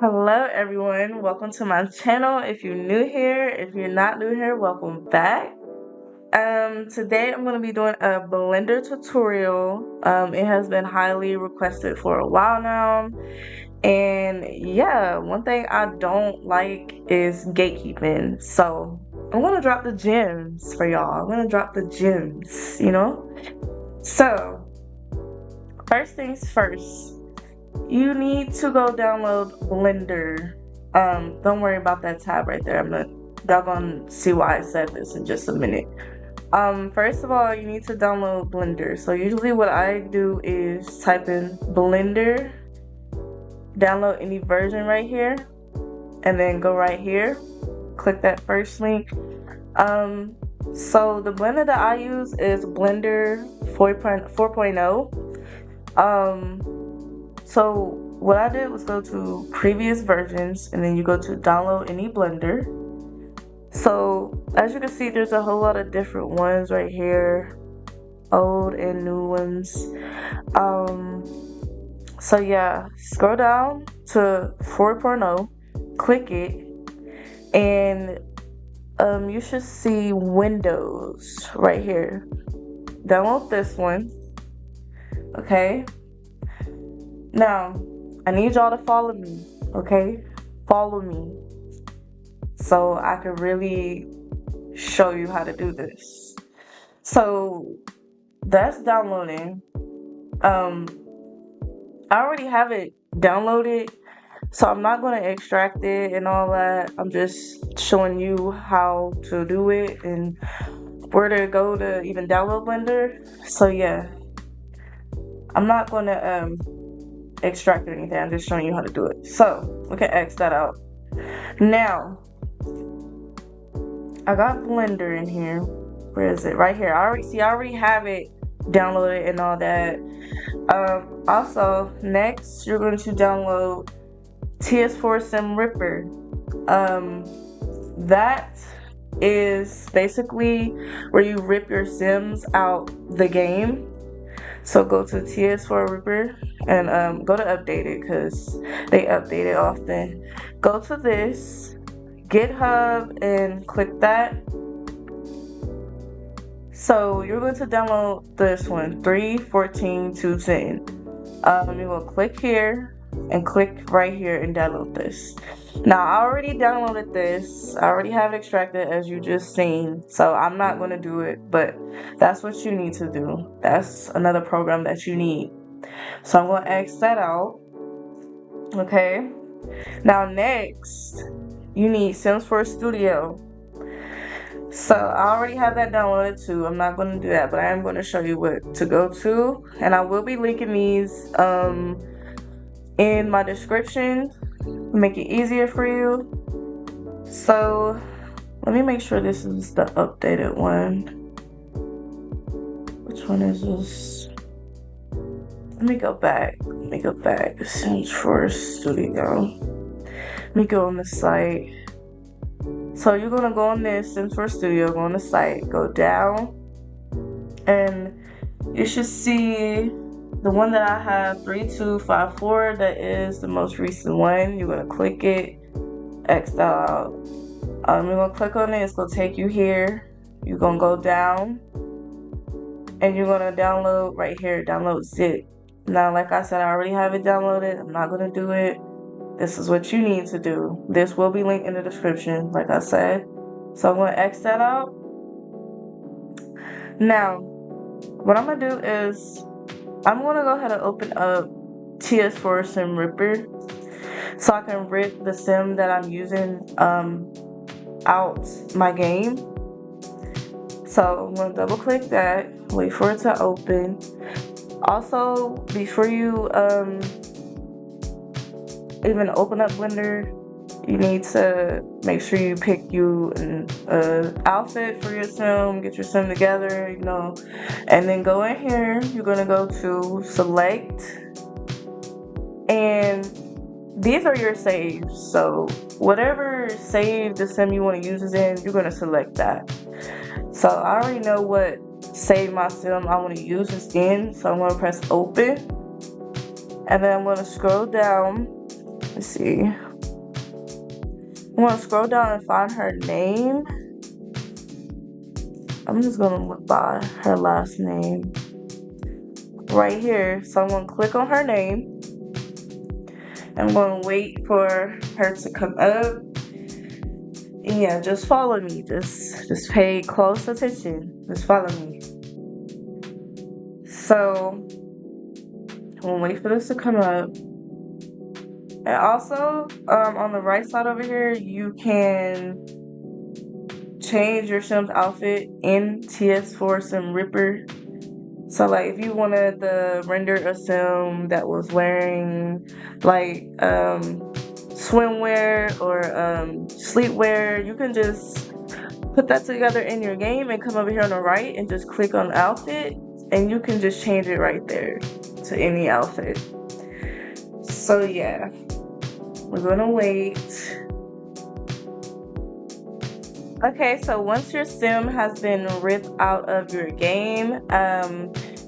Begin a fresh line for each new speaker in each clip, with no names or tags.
Hello everyone, welcome to my channel. If you're new here, if you're not new here, welcome back. Today I'm going to be doing a Blender tutorial. It has been highly requested for a while now. And yeah, one thing I don't like is gatekeeping. So I'm going to drop the gems for y'all. I'm going to drop the gems, So first things first. You need to go download Blender. Don't worry about that tab right there. Y'all gonna see why I said this in just a minute. First of all, you need to download Blender. So usually what I do is type in Blender, download any version right here, and then go right here, click that first link. So the Blender that I use is Blender 4.0. So what I did was go to previous versions and then you go to download any Blender. So as you can see, there's a whole lot of different ones right here, old and new ones. So yeah, scroll down to 4.0, click it, and you should see Windows right here. Download this one, okay? Now, I need y'all to follow me, okay? Follow me so I can really show you how to do this. So, that's downloading. I already have it downloaded, so I'm not going to extract it and all that. I'm just showing you how to do it and where to go to even download Blender. So, yeah. I'm not going to extract or anything. I'm just showing you how to do it. So we can X that out. Now I got Blender in here. Where is it? Right here. I already have it downloaded and all that. Also, next you're going to download TS4 Sim Ripper. That is basically where you rip your Sims out the game. So go to TS4 Ripper and go to update it because they update it often. Go to this GitHub and click that. So you're going to download this one, 3.14.2.10. You're going to click here and click right here and download this. Now I already downloaded this. I already have it extracted as you just seen. So I'm not going to do it, but that's what you need to do. That's another program that you need. So I'm going to X that out. Okay. Now next, you need Sims 4 Studio. So I already have that downloaded too. I'm not going to do that, but I am going to show you what to go to. And I will be linking these in my description. Make it easier for you. So let me make sure this is the updated one. Which one is this? Let me go back. Sims 4 Studio. Let me go on the site. So you're gonna go on this Sims 4 Studio, go on the site, go down, and you should see the one that I have, 3254. That is the most recent one. You're gonna click it, X that out. You're gonna click on it. It's gonna take you here. You're gonna go down, and you're gonna download right here. Download zip. Now, like I said, I already have it downloaded. I'm not gonna do it. This is what you need to do. This will be linked in the description, like I said. So I'm gonna X that out. Now, what I'm gonna do is I'm gonna go ahead and open up TS4 Sim Ripper so I can rip the sim that I'm using out my game. So I'm gonna double click that, wait for it to open. Also, before you even open up Blender, you need to make sure you pick you an outfit for your sim, get your sim together, and then go in here. You're gonna go to select, and these are your saves. So whatever save the sim you want to use is in, you're gonna select that. So I already know what save my sim I want to use is in, so I'm gonna press open, and then I'm gonna scroll down. Let's see. I'm gonna scroll down and find her name. I'm just gonna look by her last name right here. So I'm gonna click on her name. I'm gonna wait for her to come up. And yeah, just follow me. Just pay close attention. Just follow me. So I'm gonna wait for this to come up. And also, on the right side over here, you can change your Sims outfit in TS4 Sim Ripper. So like if you wanted to render a sim that was wearing like swimwear or sleepwear, you can just put that together in your game and come over here on the right and just click on outfit, and you can just change it right there to any outfit. So yeah, we're gonna wait. Okay, so once your sim has been ripped out of your game,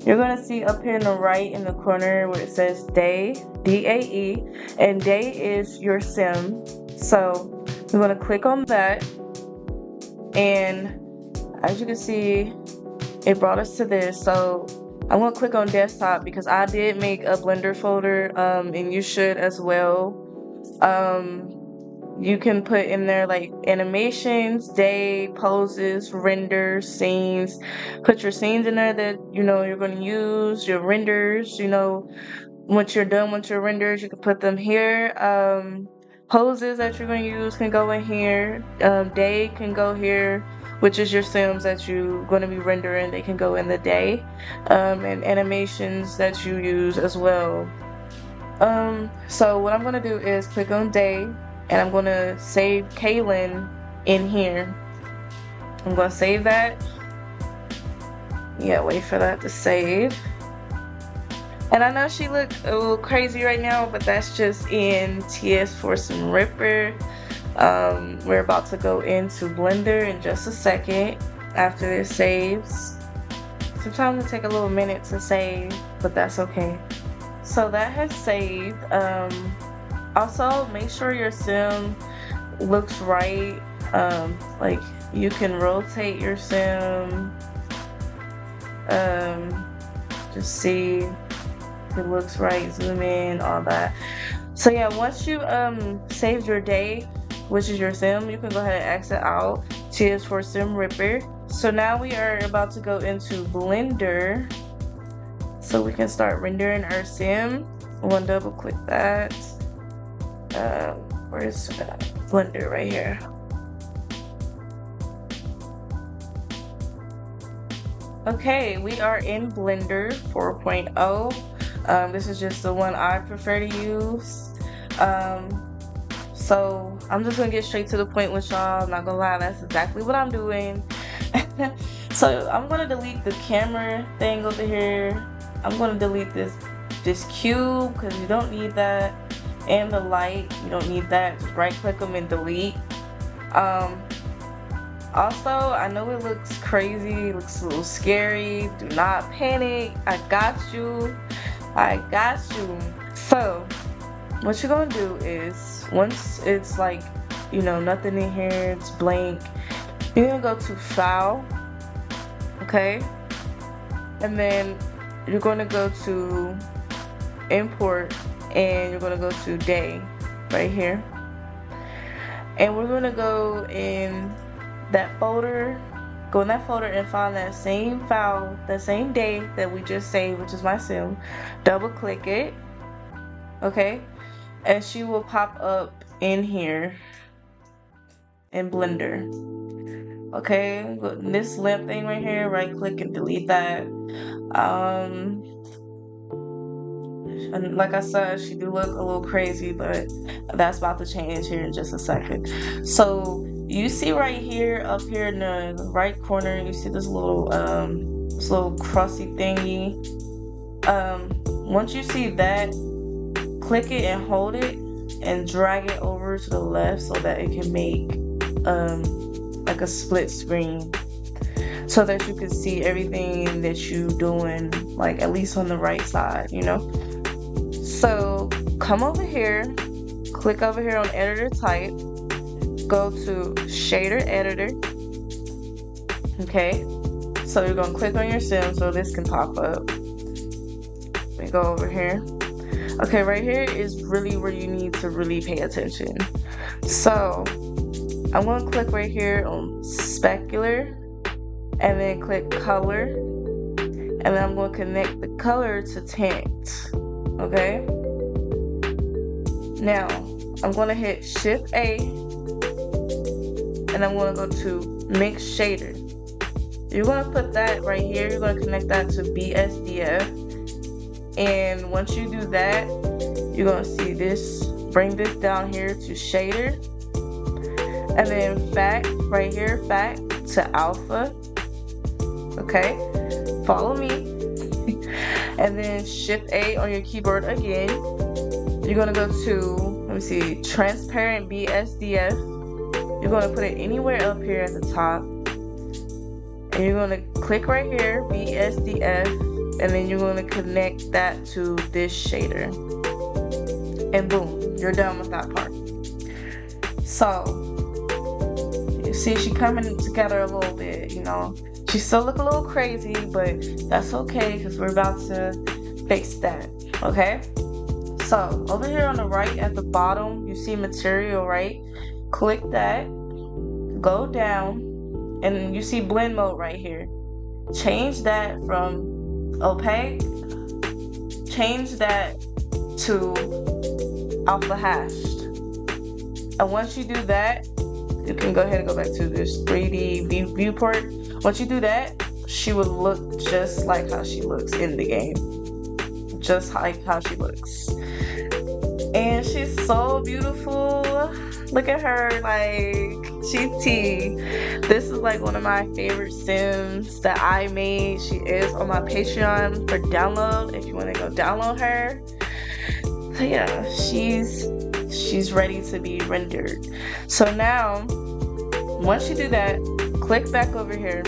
you're gonna see up here in the right in the corner where it says day, DAE, and day is your sim. So we're gonna click on that, and as you can see, it brought us to this. So I'm gonna click on desktop because I did make a Blender folder, and you should as well. You can put in there like animations, day, poses, renders, scenes. Put your scenes in there that you know you're going to use, your renders, you know, once you're done with your renders, you can put them here. Poses that you're going to use can go in here. Day can go here, which is your sims that you're going to be rendering. They can go in the day. And animations that you use as well. So what I'm gonna do is click on day, and I'm gonna save Kaylin in here. I'm gonna save that. Yeah, wait for that to save. And I know she look a little crazy right now, but that's just in TS4 Sim Ripper. We're about to go into Blender in just a second after this saves. Sometimes it takes a little minute to save, but that's okay. So that has saved. Also, make sure your sim looks right. Like you can rotate your sim. Just see if it looks right. Zoom in, all that. So yeah, once you saved your day, which is your sim, you can go ahead and exit out. TS4 Sim Ripper. So now we are about to go into Blender. So we can start rendering our sim. I'm gonna double click that. Where's Blender? Right here. Okay, we are in Blender 4.0. This is just the one I prefer to use. So I'm just gonna get straight to the point with y'all. I'm not gonna lie, that's exactly what I'm doing. So I'm gonna delete the camera thing over here. I'm gonna delete this cube because you don't need that, and the light, you don't need that. Just right click them and delete. Also, I know it looks crazy, it looks a little scary. Do not panic. I got you. I got you. So what you're gonna do is, once it's like, you know, nothing in here, it's blank, you're gonna go to File, okay, and then you're going to go to Import, and you're going to go to Day right here, and we're going to go in that folder, and find that same file, that same day that we just saved, which is my sim. Double click it, okay, and she will pop up in here in Blender. Okay, this lamp thing right here, right click and delete that. And like I said, she do look a little crazy, but that's about to change here in just a second. So you see right here, up here in the right corner, you see this little crusty thingy. Once you see that, click it and hold it and drag it over to the left so that it can make like a split screen, so that you can see everything that you doing, like at least on the right side, you know. So come over here, click over here on editor type, go to shader editor. Okay, so you're gonna click on your sim so this can pop up. Let me go over here. Okay, right here is really where you need to really pay attention. So I'm gonna click right here on specular and then click color, and then I'm gonna connect the color to tint. Okay, now I'm gonna hit Shift A and I'm gonna go to mix shader. You're gonna put that right here, you're gonna connect that to BSDF, and once you do that, you're gonna see this, bring this down here to shader, and then fact right here, fact to alpha. Okay, follow me. And then Shift A on your keyboard again. You're gonna go to, let me see, transparent BSDF. You're gonna put it anywhere up here at the top, and you're gonna click right here, BSDF, and then you're gonna connect that to this shader, and boom, you're done with that part. So you see she coming together a little bit, you know. She still look a little crazy, but that's okay because we're about to fix that. Okay, so over here on the right at the bottom you see material, right? Click that, go down, and you see blend mode right here. Change that from opaque, change that to alpha hashed. And once you do that, you can go ahead and go back to this 3D viewport. Once you do that, she would look just like how she looks in the game. Just like how she looks. And she's so beautiful. Look at her, like, she's T. This is like one of my favorite Sims that I made. She is on my Patreon for download if you want to go download her. So yeah, she's ready to be rendered. So now, once you do that, click back over here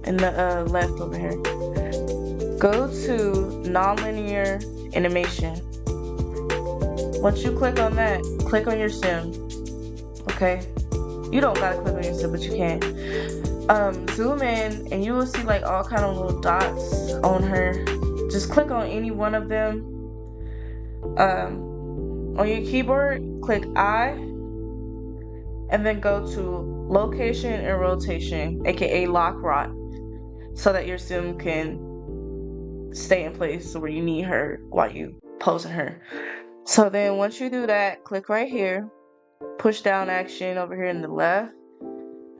in the left over here. Go to nonlinear animation. Once you click on that, click on your sim. Okay, you don't gotta click on your sim, but you can. Zoom in and you will see like all kind of little dots on her. Just click on any one of them. On your keyboard, click I, and then go to location and rotation, aka lock rot, so that your sim can stay in place where you need her while you posing her. So then once you do that, click right here, push down action over here in the left,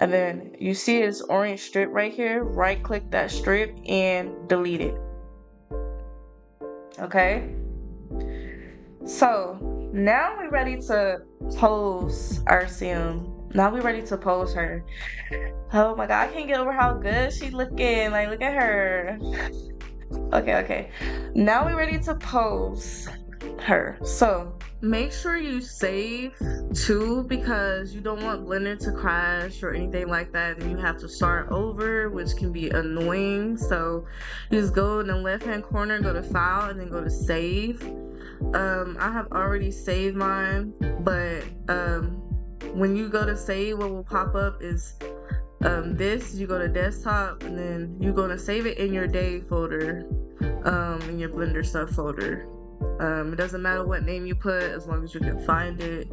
and then you see this orange strip right here, right click that strip and delete it. Okay, so now we're ready to pose our sim. Now we're ready to pose her. Oh my god, I can't get over how good she's looking. Like, look at her. Okay. Now we're ready to pose her. So make sure you save too, because you don't want Blender to crash or anything like that and you have to start over, which can be annoying. So you just go in the left hand corner, go to file, and then go to save. I have already saved mine, but when you go to save, what will pop up is this. You go to desktop and then you're gonna save it in your day folder, in your Blender stuff folder. It doesn't matter what name you put as long as you can find it.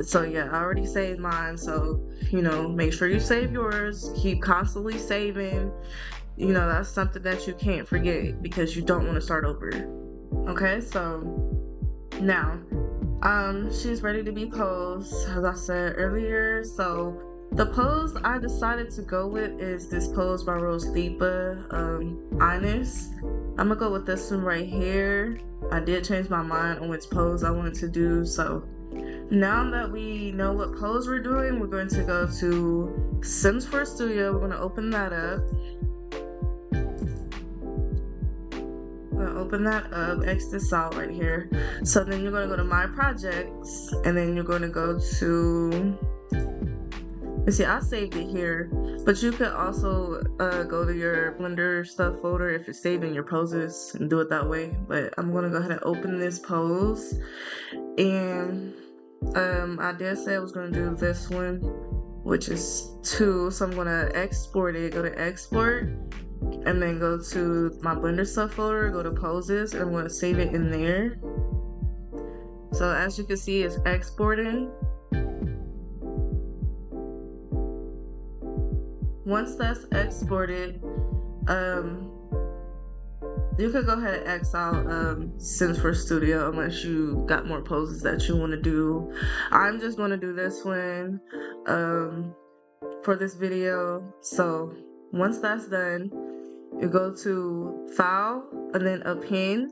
So yeah, I already saved mine, so you know, make sure you save yours. Keep constantly saving. You know, that's something that you can't forget because you don't want to start over. Okay, so now she's ready to be posed, as I said earlier. So the pose I decided to go with is this pose by Rose Lipa, Ines. I'm gonna go with this one right here. I did change my mind on which pose I wanted to do, so now that we know what pose we're doing, we're going to go to Sims 4 Studio. We're going to open that up. Open that up, X this out right here. So then you're going to go to My Projects, and then you're going to go to, let's see, I saved it here, but you could also go to your Blender stuff folder if it's saved in your poses and do it that way. But I'm going to go ahead and open this pose, and I did say I was gonna do this one, which is 2. So I'm gonna export it, go to export, and then go to my Blender stuff folder, go to poses, and I'm gonna save it in there. So as you can see, it's exporting. Once that's exported, you could go ahead and X out SIMS for Studio unless you got more poses that you want to do. I'm just going to do this one for this video. So once that's done, you go to File and then Append,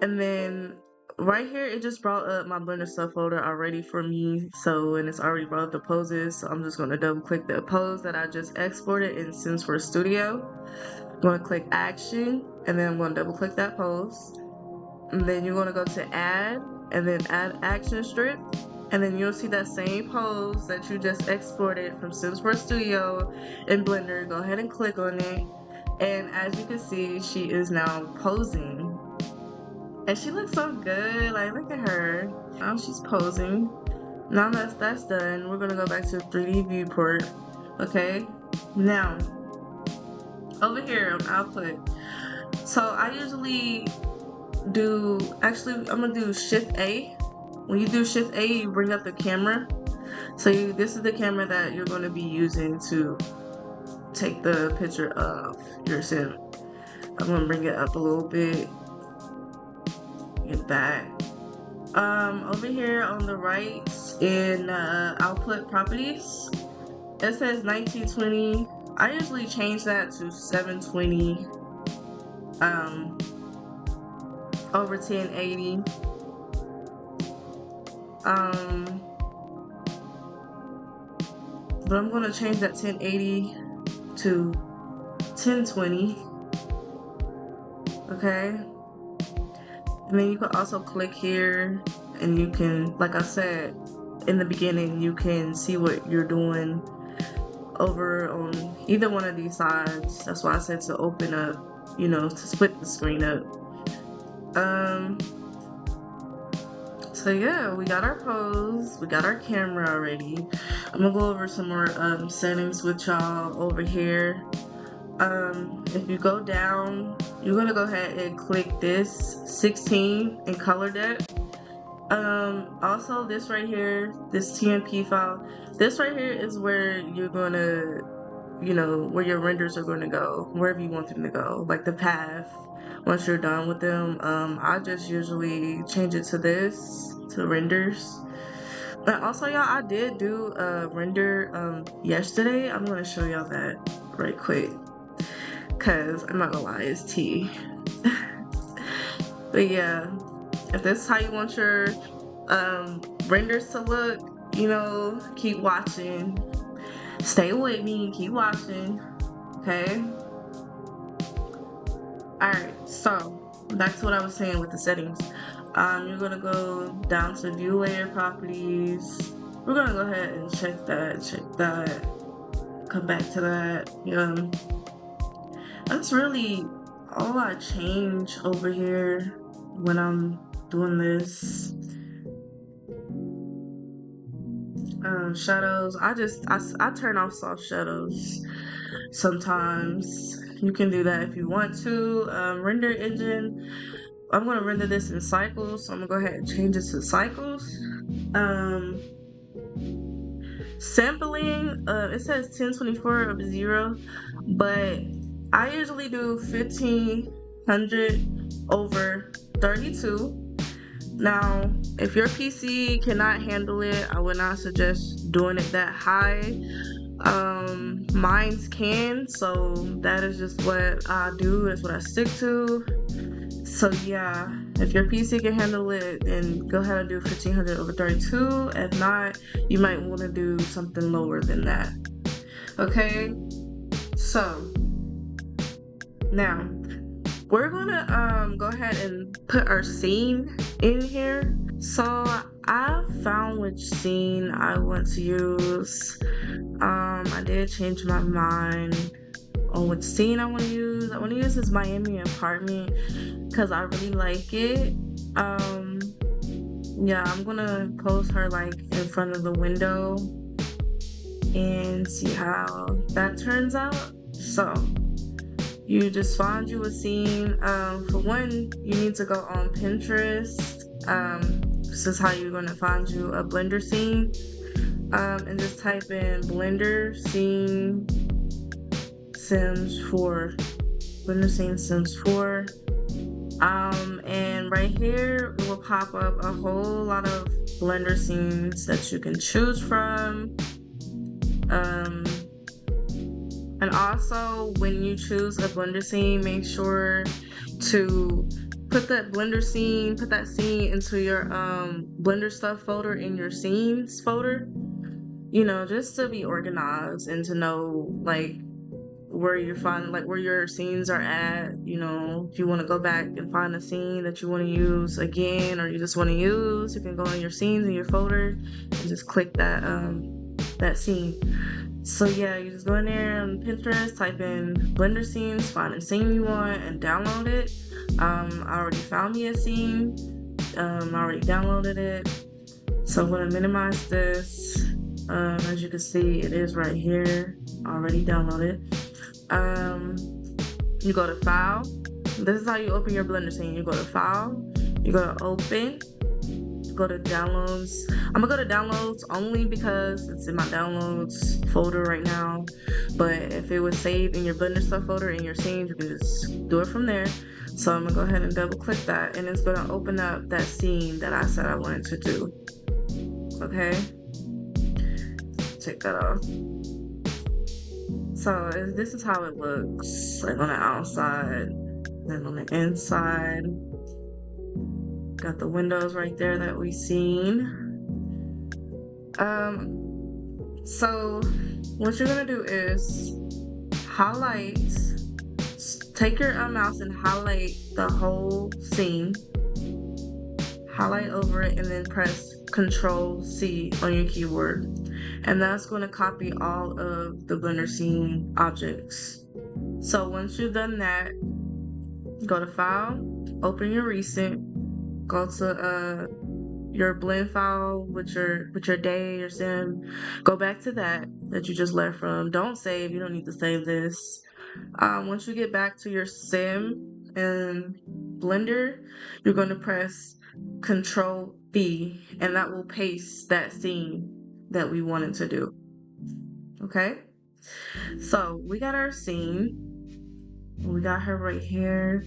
and then right here it just brought up my Blender stuff folder already for me. So, and it's already brought up the poses. So I'm just going to double click the pose that I just exported in SIMS for Studio. I'm going to click Action, and then I'm going to double click that pose, and then you're going to go to Add, and then Add Action Strip, and then you'll see that same pose that you just exported from SIMS for Studio in Blender. Go ahead and click on it, and as you can see, she is now posing, and she looks so good. Like, look at her. Now she's posing. Now that's done, we're going to go back to 3D viewport. Okay, now over here on output, so I usually do, actually I'm gonna do Shift A. When you do Shift A, you bring up the camera. So this is the camera that you're going to be using to take the picture of your sim. I'm gonna bring it up a little bit. Get back. Over here on the right in output properties, it says 1920. I usually change that to 720 over 1080. But I'm gonna change that 1080 to 1020. Okay, and then you can also click here, and you can, like I said in the beginning, you can see what you're doing over on either one of these sides. That's why I said to open up, you know, to split the screen up. So yeah, we got our pose, we got our camera already. I'm gonna go over some more settings with y'all over here. If you go down, you're gonna go ahead and click this 16 in color depth. Also this right here, this TMP file, this right here is where you're gonna, you know, where your renders are gonna go, wherever you want them to go, like the path. Once you're done with them, I just usually change it to this, to renders. And also, y'all, I did do a render yesterday. I'm gonna show y'all that right quick, cause I'm not gonna lie, it's tea. But yeah, if this is how you want your renders to look, you know, keep watching, stay with me, keep watching. Okay. Alright, so back to what I was saying with the settings. You're gonna go down to view layer properties. We're gonna go ahead and check that, come back to that. That's really all I change over here when I'm doing this. Shadows, I turn off soft shadows sometimes. You can do that if you want to. Render engine, I'm going to render this in cycles, so I'm going to go ahead and change it to cycles. Sampling, it says 1024 over 0, but I usually do 1500 over 32. Now, if your PC cannot handle it, I would not suggest doing it that high. Mine's can, so that is just what I do, that's what I stick to. So yeah, if your PC can handle it, then go ahead and do 1500 over 32. If not, you might want to do something lower than that. Okay, so now we're gonna go ahead and put our scene in here. So I found which scene I want to use. I did change my mind on which scene I want to use. I want to use this Miami apartment because I really like it. yeah, I'm gonna pose her like in front of the window and see how that turns out. So you just find you a scene. For one, you need to go on Pinterest. This is how you're gonna find you a Blender scene. And just type in Blender scene Sims 4. Blender scene Sims 4. And right here it will pop up a whole lot of Blender scenes that you can choose from. And also when you choose a Blender scene, make sure to put that scene into your Blender stuff folder in your scenes folder, you know, just to be organized and to know like where where your scenes are at. You know, if you want to go back and find a scene that you want to use again, or you just want to use, you can go in your scenes in your folder and just click that scene. So yeah, you just go in there on Pinterest, type in Blender scenes, find a scene you want, and download it. I already found me a scene. I already downloaded it. So I'm gonna minimize this. As you can see, it is right here, already downloaded. You go to File. This is how you open your Blender scene. You go to File, you go to Open, you go to Downloads. I'm gonna go to Downloads only because it's in my Downloads folder right now. But if it was saved in your Blender stuff folder in your scenes, you can just do it from there. So I'm gonna go ahead and double click that, and it's gonna open up that scene that I said I wanted to do. Okay, take that off. So this is how it looks, like on the outside, then on the inside. Got the windows right there that we seen. So what you're gonna do is highlight, take your mouse and highlight the whole scene, highlight over it, and then press Control C on your keyboard. And that's going to copy all of the Blender scene objects. So once you've done that, go to File, open your recent, go to your blend file with your day, your sim, go back to that you just left from. Don't save, you don't need to save this. Once you get back to your sim and Blender, you're going to press Control B, and that will paste that scene that we wanted to do. Okay, so we got our scene, we got her right here.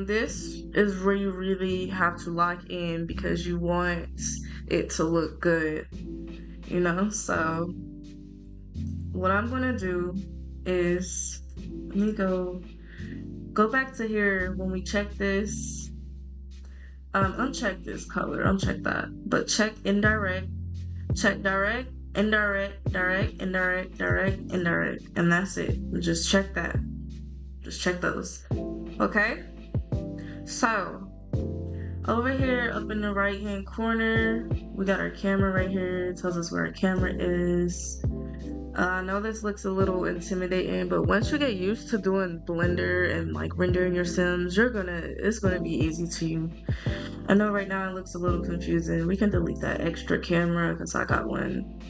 This is where you really have to lock in because you want it to look good, you know. So what I'm gonna do is, let me go back to here. When we check this, uncheck this color, uncheck that, but check indirect, check direct, indirect, direct, indirect, direct, indirect, and that's it. Just check that. Just check those. Okay? So, over here, up in the right hand corner, we got our camera right here. It tells us where our camera is. I know this looks a little intimidating, but once you get used to doing Blender and like rendering your Sims, it's gonna be easy to you. I know right now it looks a little confusing. We can delete that extra camera because I got one.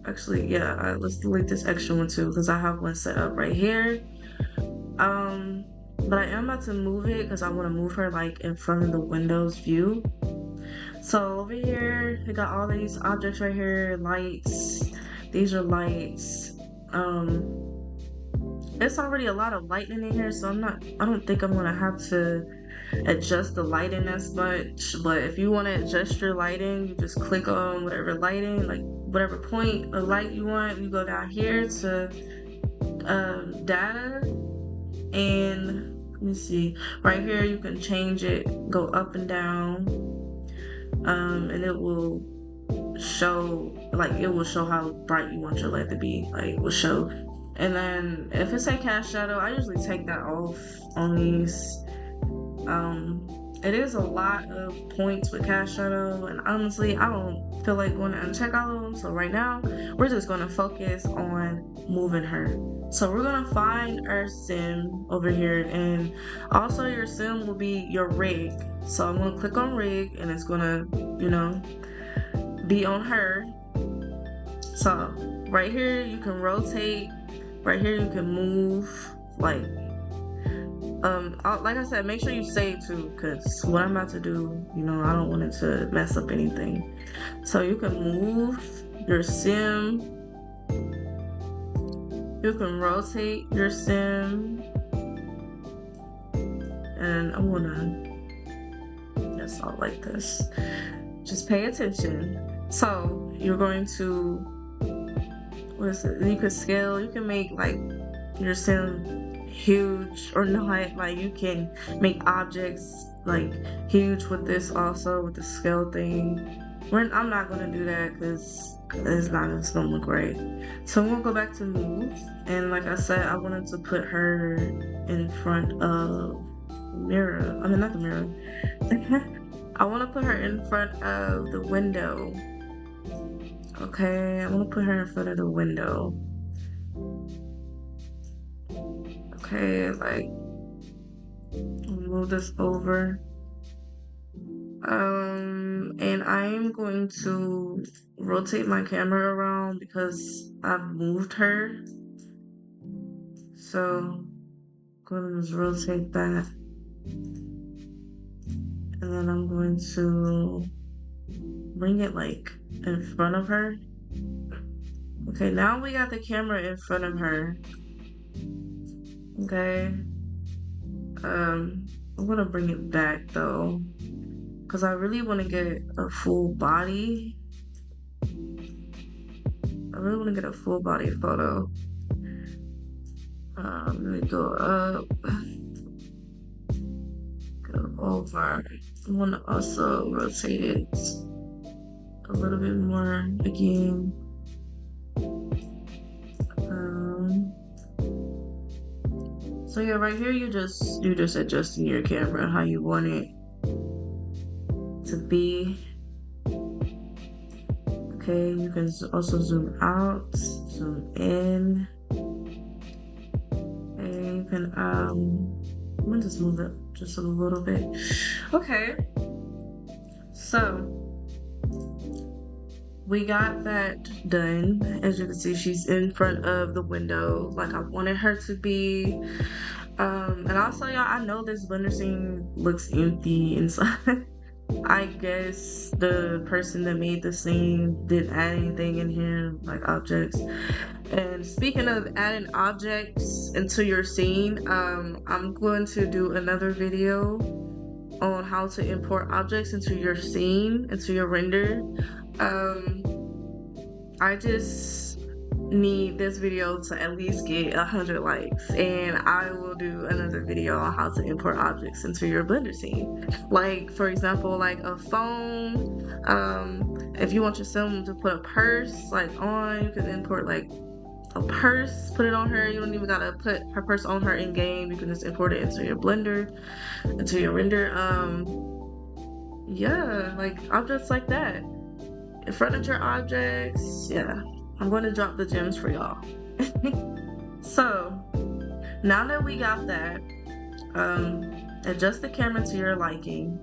Actually, yeah, let's delete this extra one too because I have one set up right here. But I am about to move it because I want to move her like in front of the Windows view. So over here, we got all these objects right here, lights. These are lights. It's already a lot of lighting in here, so I don't think I'm gonna have to adjust the lighting as much. But if you want to adjust your lighting, you just click on whatever lighting, like whatever point of light you want. You go down here to data, and let me see, right here you can change it, go up and down, and it will show how bright you want your light to be, like it will show. And then if it's a cast shadow, I usually take that off on these. It is a lot of points with cast shadow, and honestly I don't feel like going to uncheck all of them. So right now we're just going to focus on moving her. So we're gonna find our sim over here, and also your sim will be your rig. So I'm gonna click on rig, and it's gonna, you know, be on her. So right here you can rotate, right here you can move, like like I said, make sure you save too, because what I'm about to do, you know, I don't want it to mess up anything. So you can move your sim, you can rotate your sim, and I'm gonna just all like this. Just pay attention. So you're going to, what is it? You can scale, you can make like your sim huge or not, like you can make objects like huge with this also, with the scale thing. I'm not gonna do that because it's not just gonna look right. So I'm gonna go back to move, and like I said, I wanted to put her in front of mirror. I mean, not the mirror. I want to put her in front of the window. Okay, I'm gonna put her in front of the window. Okay, like move this over. And I'm going to rotate my camera around because I've moved her. So I'm gonna just rotate that. And then I'm going to bring it like in front of her. Okay, now we got the camera in front of her. Okay. I'm gonna bring it back though, because I really want to get a full body. I really want to get a full body photo. Let me go up, go over. I want to also rotate it a little bit more again. So yeah, right here you're just adjusting your camera how you want it to be. Okay, you can also zoom out, zoom in. Okay, you can I'm gonna just move it just a little bit. Okay, so we got that done. As you can see, she's in front of the window like I wanted her to be. And also, y'all, I know this blender scene looks empty inside. I guess the person that made the scene didn't add anything in here, like objects. And speaking of adding objects into your scene, I'm going to do another video on how to import objects into your scene, into your render. I just need this video to at least get 100 likes, and I will do another video on how to import objects into your blender scene. Like, for example, like a phone. If you want your sim to put a purse like on, you can import like a purse, put it on her. You don't even gotta put her purse on her in game. You can just import it into your blender, into your render. Yeah, like objects like that. Furniture objects, yeah. I'm going to drop the gems for y'all. So now that we got that, adjust the camera to your liking.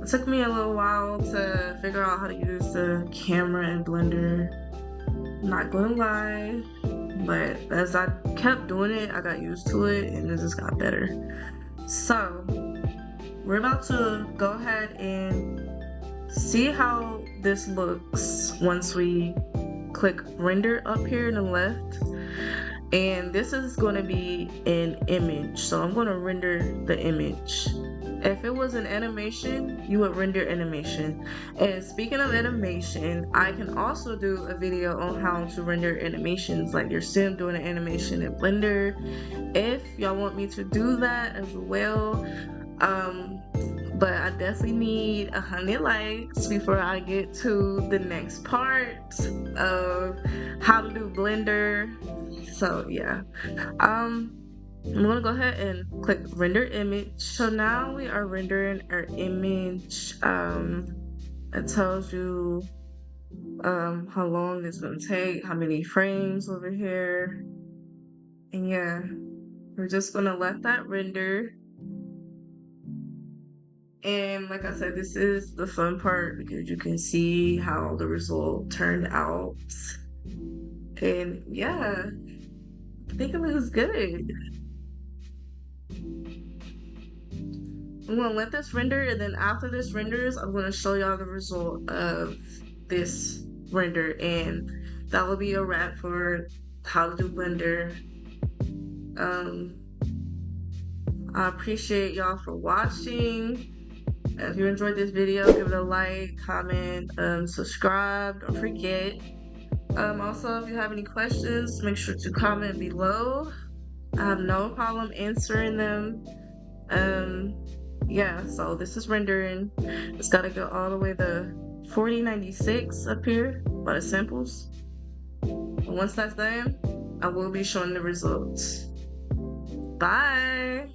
It took me a little while to figure out how to use the camera in Blender. Not gonna lie, but as I kept doing it, I got used to it and it just got better. So we're about to go ahead and see how this looks once we click render up here in the left. And this is going to be an image, so I'm going to render the image. If it was an animation, you would render animation. And speaking of animation, I can also do a video on how to render animations, like your sim doing an animation in Blender, if y'all want me to do that as well. But I definitely need 100 likes before I get to the next part of how to do Blender. So yeah, I'm gonna go ahead and click render image. So now we are rendering our image. It tells you how long it's gonna take, how many frames over here. And yeah, we're just gonna let that render. And like I said, this is the fun part because you can see how the result turned out. And yeah, I think it looks good. I'm gonna let this render, and then after this renders, I'm gonna show y'all the result of this render, and that will be a wrap for how to do Blender. Um, I appreciate y'all for watching. If you enjoyed this video, give it a like, comment, subscribe, don't forget. Also, if you have any questions, make sure to comment below. I have no problem answering them. Yeah, so this is rendering. It's gotta go all the way to 4096 up here by the samples. And once that's done, I will be showing the results. Bye!